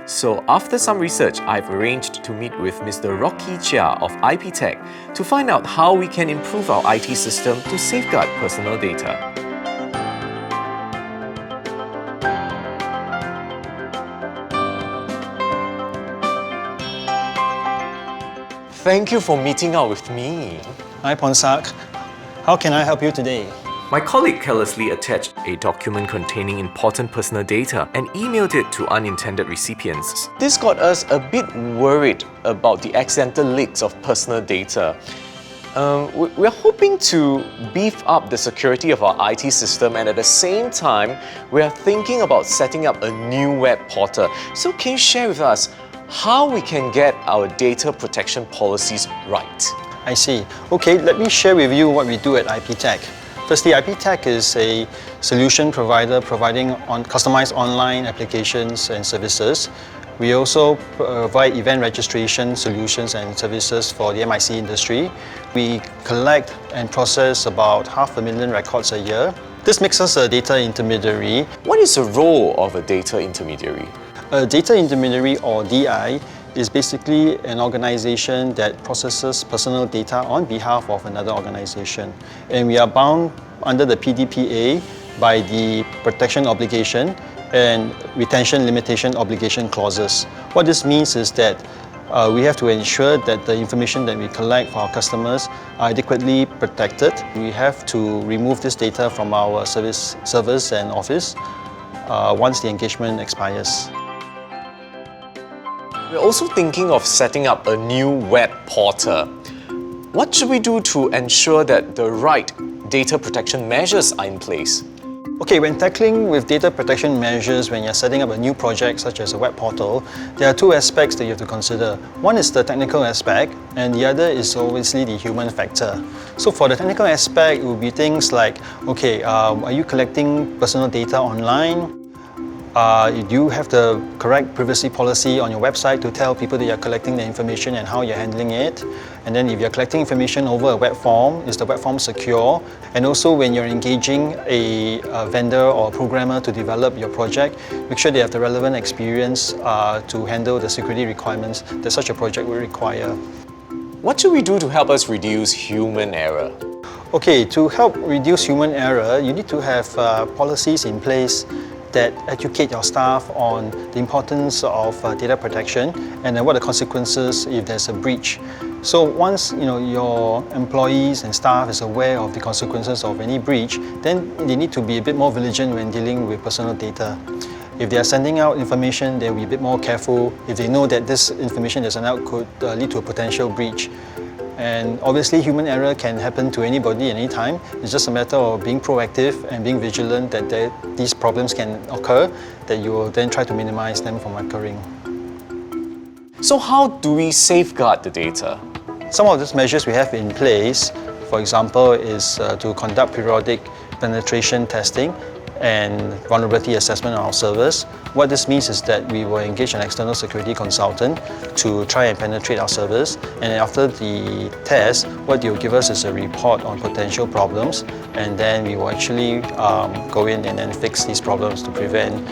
So after some research, I've arranged to meet with Mr. Rocky Chia of IPTech to find out how we can improve our IT system to safeguard personal data. Thank you for meeting out with me. Hi Ponsak, how can I help you today? My colleague carelessly attached a document containing important personal data and emailed it to unintended recipients. This got us a bit worried about the accidental leaks of personal data. We're hoping to beef up the security of our IT system, and at the same time, we are thinking about setting up a new web portal. So can you share with us how we can get our data protection policies right? I see. Okay, let me share with you what we do at IPTech. Firstly, IPTech is a solution provider providing customized online applications and services. We also provide event registration solutions and services for the MIC industry. We collect and process about 500,000 records a year. This makes us a data intermediary. What is the role of a data intermediary? A data intermediary, or DI, is basically an organization that processes personal data on behalf of another organization. And we are bound under the PDPA by the protection obligation and retention limitation obligation clauses. What this means is that we have to ensure that the information that we collect for our customers are adequately protected. We have to remove this data from our servers and office once the engagement expires. We're also thinking of setting up a new web portal. What should we do to ensure that the right data protection measures are in place? Okay, when tackling with data protection measures, when you're setting up a new project such as a web portal, there are two aspects that you have to consider. One is the technical aspect, and the other is obviously the human factor. So for the technical aspect, it will be things like, okay, are you collecting personal data online? Do you have the correct privacy policy on your website to tell people that you're collecting the information and how you're handling it? And then if you're collecting information over a web form, is the web form secure? And also when you're engaging a vendor or programmer to develop your project, make sure they have the relevant experience to handle the security requirements that such a project will require. What should we do to help us reduce human error? Okay, to help reduce human error, you need to have policies in place that educate your staff on the importance of data protection and then what are the consequences if there's a breach. So once your employees and staff is aware of the consequences of any breach, then they need to be a bit more vigilant when dealing with personal data. If they are sending out information, they'll be a bit more careful if they know that this information that's sent out could lead to a potential breach. And obviously human error can happen to anybody anytime. It's just a matter of being proactive and being vigilant that these problems can occur, that you will then try to minimize them from occurring. So how do we safeguard the data? Some of these measures we have in place, for example, is to conduct periodic penetration testing and vulnerability assessment on our servers. What this means is that we will engage an external security consultant to try and penetrate our servers, and after the test, what they will give us is a report on potential problems, and then we will actually go in and then fix these problems to prevent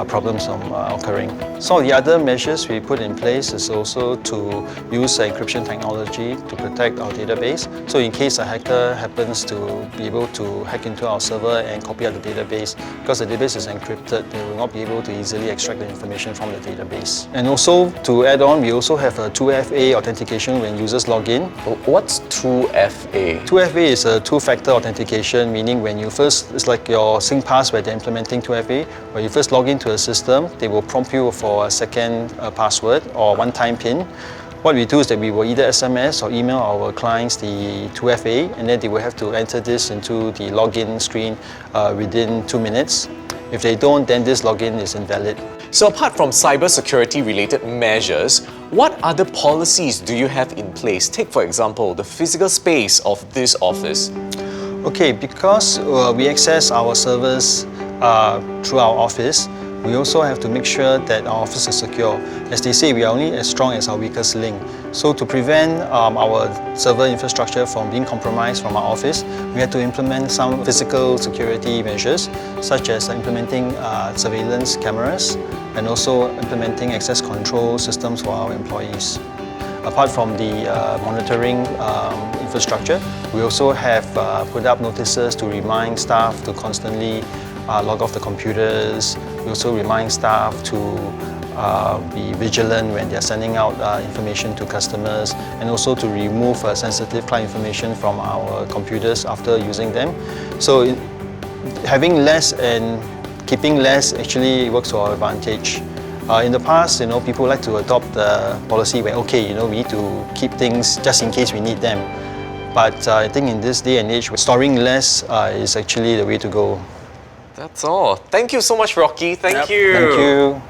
problems from occurring. Some of the other measures we put in place is also to use encryption technology to protect our database. So in case a hacker happens to be able to hack into our server and copy out the database, because the database is encrypted, they will not be able to easily extract the information from the database. And also, to add on, we also have a 2FA authentication when users log in. What's 2FA? 2FA is a two-factor authentication, meaning when you first, it's like your SingPass where they're implementing 2FA. When you first log into a system, they will prompt you for a second password or one-time PIN. What we do is that we will either SMS or email our clients the 2FA, and then they will have to enter this into the login screen within 2 minutes. If they don't, then this login is invalid. So apart from cybersecurity related measures, what other policies do you have in place? Take for example, the physical space of this office. Okay, because we access our servers through our office, We also have to make sure that our office is secure. As they say, we are only as strong as our weakest link. So to prevent our server infrastructure from being compromised from our office, we had to implement some physical security measures, such as implementing surveillance cameras and also implementing access control systems for our employees. Apart from the monitoring infrastructure, we also have put up notices to remind staff to constantly log off the computers. We also remind staff to be vigilant when they're sending out information to customers, and also to remove sensitive client information from our computers after using them. So having less and keeping less actually works to our advantage. In the past, people like to adopt the policy where, okay, we need to keep things just in case we need them. But I think in this day and age, storing less is actually the way to go. That's all. Thank you so much, Rocky. Thank Yep. you. Thank you.